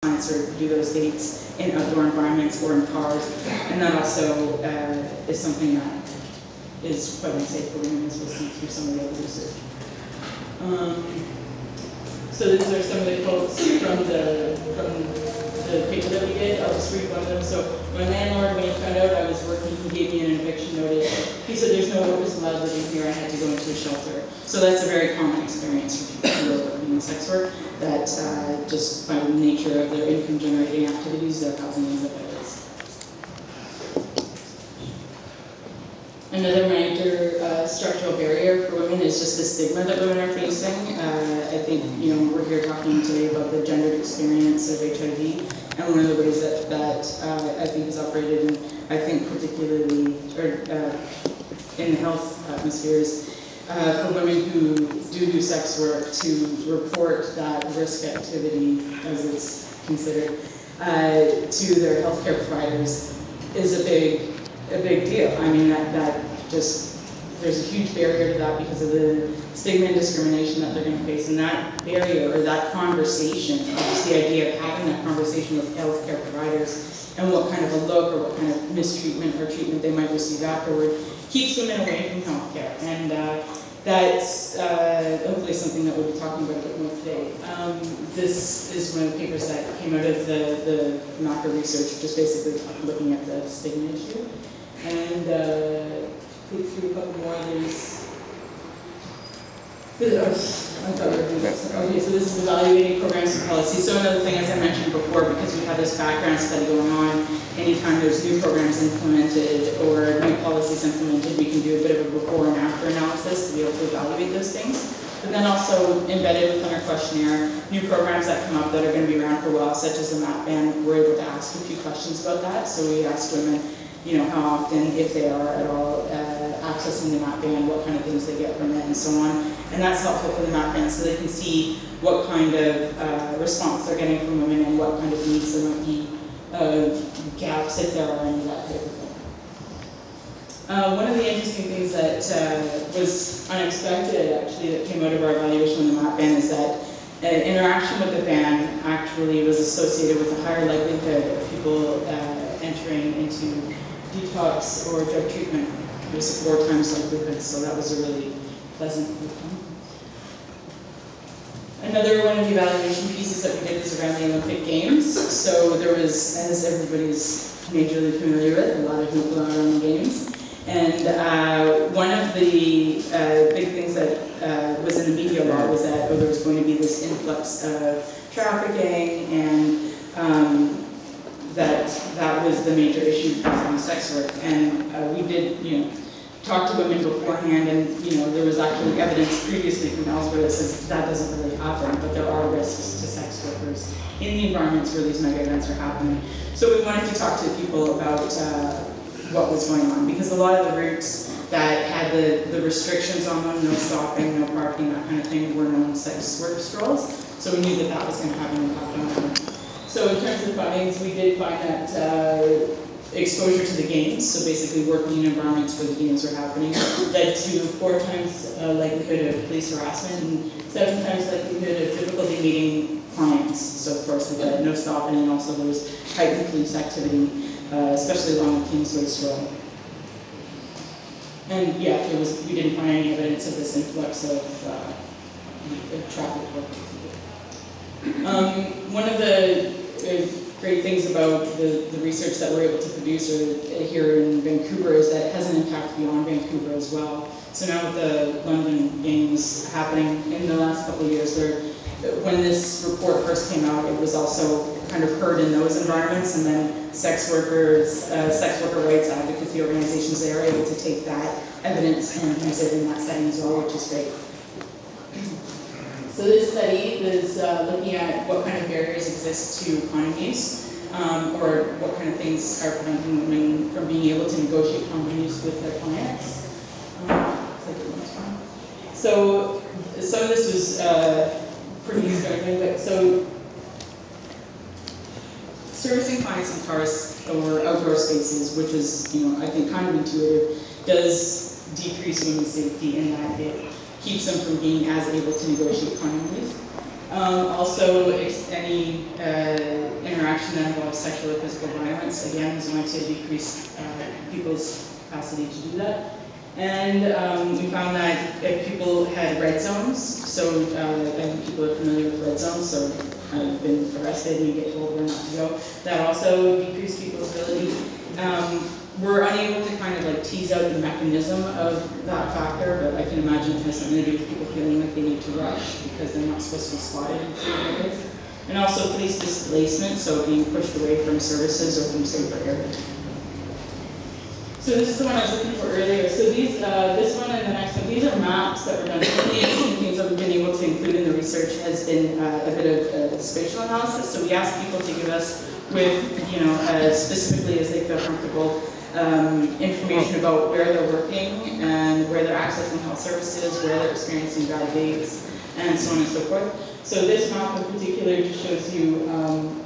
clients or do those dates in outdoor environments or in cars, and that also is something that is quite unsafe for women, as we'll see through some of the other research. So these are some of the quotes from the paper that we did. I'll just read one of them. So my landlord, when he found out I was working, he gave me an eviction notice. He said there's no workers allowed living here. I had to go into a shelter. So that's a very common experience for people who are working in sex work, that just by the nature of their income generating activities, their housing ends up at risk. Another major structural barrier for women is just the stigma that women are facing. I think, we're here talking today about the gendered experience of HIV, and one of the ways that I think is operated, and I think particularly in the health atmospheres, for women who do sex work to report that risk activity, as it's considered, to their healthcare providers is a big deal. I mean, that just, there's a huge barrier to that because of the stigma and discrimination that they're going to face. And that barrier, or that conversation, just the idea of having that conversation with healthcare providers and what kind of a look or what kind of mistreatment or treatment they might receive afterward, keeps women away from healthcare. And that's hopefully something that we'll be talking about a bit more today. This is one of the papers that came out of the Nokia research, just basically looking at the stigma issue. And click through a couple more. Okay, so this is evaluating programs and policies. So another thing, as I mentioned before, because we have this background study going on, anytime there's new programs implemented or new policies implemented, we can do a bit of a before and after analysis to be able to evaluate those things. But then also embedded within our questionnaire, new programs that come up that are going to be around for a while, such as the MAP ban, we're able to ask a few questions about that. So we asked women, how often, if they are at all accessing the MAP ban, what kind of things they get from it, and so on. And that's helpful for the MAP ban, so they can see what kind of response they're getting from women and what kind of needs there might be, gaps, if there are any, that type of thing. One of the interesting things that was unexpected, actually, that came out of our evaluation of the MAP ban is that interaction with the ban actually was associated with a higher likelihood of people entering into detox or drug treatment. It was a 4 times likelihood, so that was a really pleasant outcome. Another one of the evaluation pieces that we did was around the Olympic Games. So there was, as everybody's majorly familiar with, a lot of hoopla around the Games. And one of the big things that was in the media law was that there was going to be this influx of trafficking, and that was the major issue from sex work. And we did, talk to women beforehand, and there was actually evidence previously from elsewhere that says that doesn't really happen, but there are risks to sex workers in the environments where these mega events are happening. So we wanted to talk to people about what was going on, because a lot of the routes that had the restrictions on them, no stopping, no parking, that kind of thing, were known sex work strolls. So we knew that was going to have an impact on them. So in terms of findings, we did find that exposure to the games, so basically working in environments where the games were happening, led to 4 times likelihood of police harassment and 7 times likelihood of difficulty meeting clients. So of course we had no stopping, and also there was heightened police activity, especially along the Kingsway Stroll. And yeah, we didn't find any evidence of this influx of traffic. One of the great things about the research that we're able to produce here in Vancouver is that it has an impact beyond Vancouver as well. So now with the London Games happening in the last couple of years, when this report first came out, it was also kind of heard in those environments, and then sex worker rights advocacy organizations, they are able to take that evidence and use it in that setting as well, which is great. So this study is looking at what kind of barriers exist to condom use, or what kind of things are preventing women from being able to negotiate condom use with their clients. So some of this was pretty startling, but so servicing clients in cars or outdoor spaces, which is, I think kind of intuitive, does decrease women's safety in that it keeps them from being as able to negotiate condom use. Also, any interaction that involves sexual or physical violence, again, is going to decrease people's capacity to do that. And we found that if people had red zones, so I think people are familiar with red zones, so I've been arrested and you get told where not to go, that also decreased people's ability. We're unable to kind of like tease out the mechanism of that factor, but I can imagine it has something to do with people feeling like they need to rush because they're not supposed to be spotted in certain areas. And also police displacement, so being pushed away from services or from safer areas. So this is the one I was looking for earlier. So these, this one and the next one, these are maps that were done. One of the interesting things that we've been able to include in the research has been a bit of spatial analysis. So we asked people to give us with, you know, specifically as they feel comfortable, information about where they're working and where they're accessing health services, where they're experiencing bad days, and so on and so forth. So this map in particular just shows you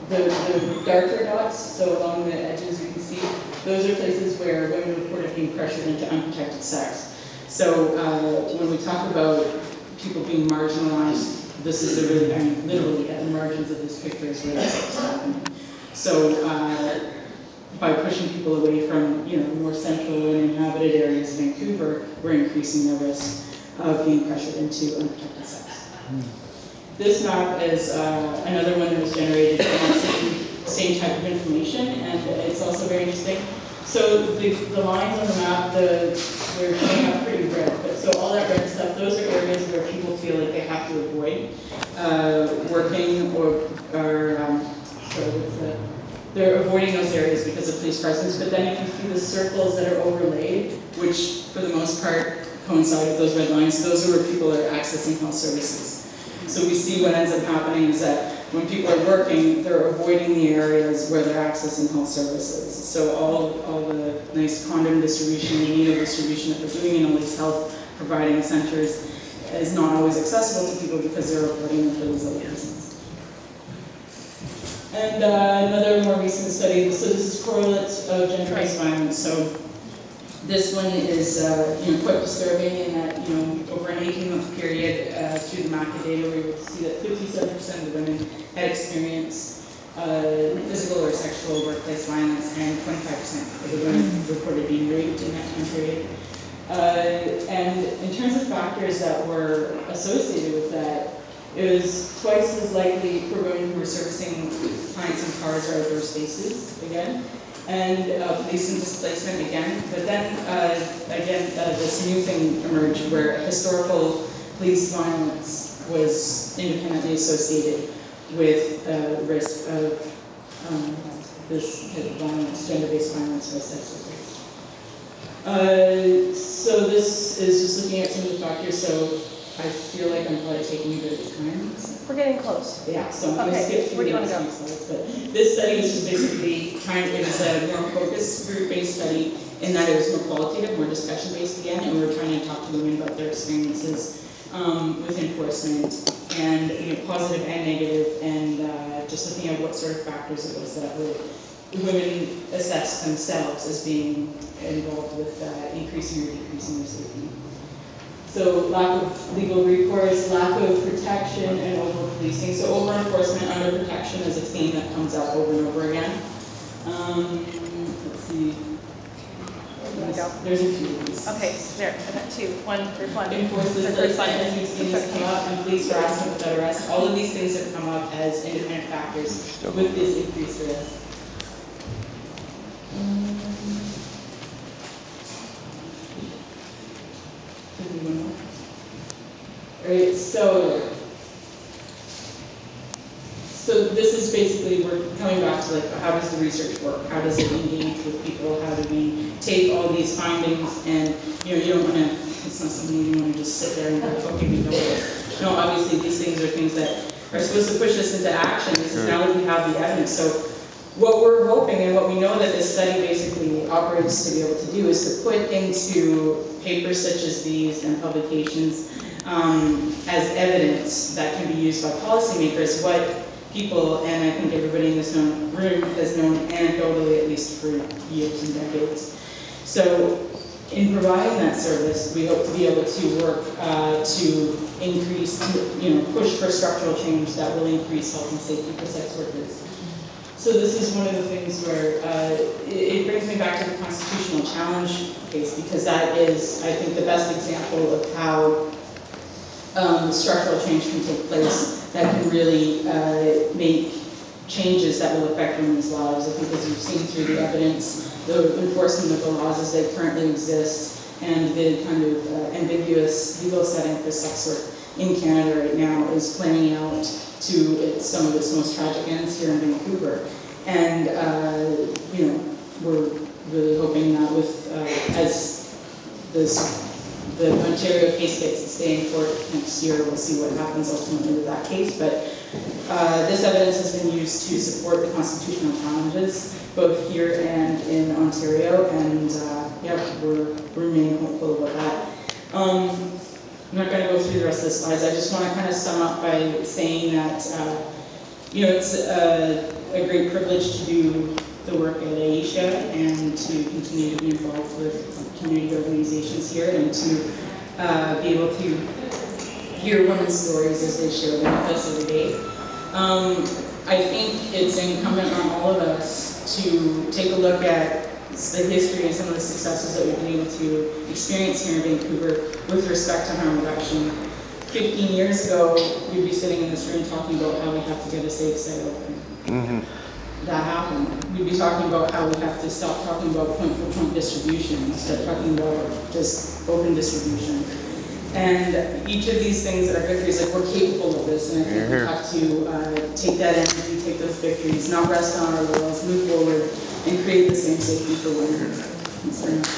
the darker dots, so along the edges you can see, those are places where women reported being pressured into unprotected sex. So when we talk about people being marginalized, this is the really, I mean, literally at the margins of this picture is where that's happening. So by pushing people away from, you know, more central and inhabited areas of Vancouver, we're increasing the risk of being pressured into unprotected sex. This map is another one that was generated from the same type of information, and it's also very interesting. So the lines on the map, they're showing up pretty red, but so all that red stuff, those are areas where people feel like they have to avoid working or they're avoiding those areas because of police presence. But then if you see the circles that are overlaid, which for the most part coincide with those red lines, those are where people are accessing health services. So we see what ends up happening is that when people are working, they're avoiding the areas where they're accessing health services. So all the nice condom distribution and needle distribution that we're doing in all these health providing centers is not always accessible to people because they're avoiding them for these other reasons. And another more recent study, so this is correlates of gender-based violence. So this one is you know, quite disturbing in that, you know, over an 18-month period through the MACA data, we were able to see that 57% of the women had experienced physical or sexual workplace violence, and 25% of the women reported being raped in that time period. And in terms of factors that were associated with that, it was twice as likely for women who were servicing clients in cars or outdoor spaces, again, and police and displacement again. But then, this new thing emerged where historical police violence was independently associated with risk of this type of violence, gender-based violence or sex workers. So this is just looking at some of the factors. So I feel like I'm probably taking a bit of time. We're getting close. Yeah, so I'm going to skip through the next few slides. But this study was just basically it was a more focused group-based study in that it was more qualitative, more discussion-based again, and we were trying to talk to women about their experiences with enforcement, and you know, positive and negative, and just looking at what sort of factors it was that would women assess themselves as being involved with increasing or decreasing their safety. So lack of legal recourse, lack of protection, and over-policing. So over-enforcement, under-protection is a theme that comes up over and over again. Let's see. There's a few of these. Okay, so there, I got two. There's one. Enforces, as we've seen this come up, and police harassment without arrest. All of these things have come up as independent factors with this increased risk. Alright, so this is basically, we're coming back to like, how does the research work? How does it engage with people? How do we take all these findings and, you know, you don't want to, it's not something you want to just sit there and go, okay, we know it. No, obviously these things are things that are supposed to push us into action. This is now that we have the evidence. So what we're hoping and what we know that this study basically operates to be able to do is to put into papers such as these and publications as evidence that can be used by policymakers what people, and I think everybody in this room has known anecdotally at least for years and decades. So in providing that service, we hope to be able to work to increase, you know, push for structural change that will increase health and safety for sex workers. So this is one of the things where it brings me back to the constitutional challenge case, because that is, I think, the best example of how structural change can take place that can really make changes that will affect women's lives. I think, as you've seen through the evidence, the enforcement of the laws as they currently exist and the kind of ambiguous legal setting for sex work in Canada right now is playing out to some of its most tragic ends here in Vancouver. And, you know, we're really hoping that with, as the Ontario case gets to stay in court next year, we'll see what happens ultimately with that case. But this evidence has been used to support the constitutional challenges, both here and in Ontario, and yeah, we're remaining hopeful about that. I'm not going to go through the rest of the slides. I just want to kind of sum up by saying that, you know, it's a great privilege to do the work at AESHA and to continue to be involved with community organizations here and to be able to hear women's stories as they share them with us every day. I think it's incumbent on all of us to take a look at the history and some of the successes that we've been able to experience here in Vancouver with respect to harm reduction. 15 years ago, we'd be sitting in this room talking about how we have to get a safe site open. Mm-hmm. That happened. We'd be talking about how we have to stop talking about point-for-point distribution and start talking about just open distribution. And each of these things that are victories, like, we're capable of this, and I think we have to take that energy, take those victories, not rest on our laurels, move forward, and create the same safety for women. Thanks very much.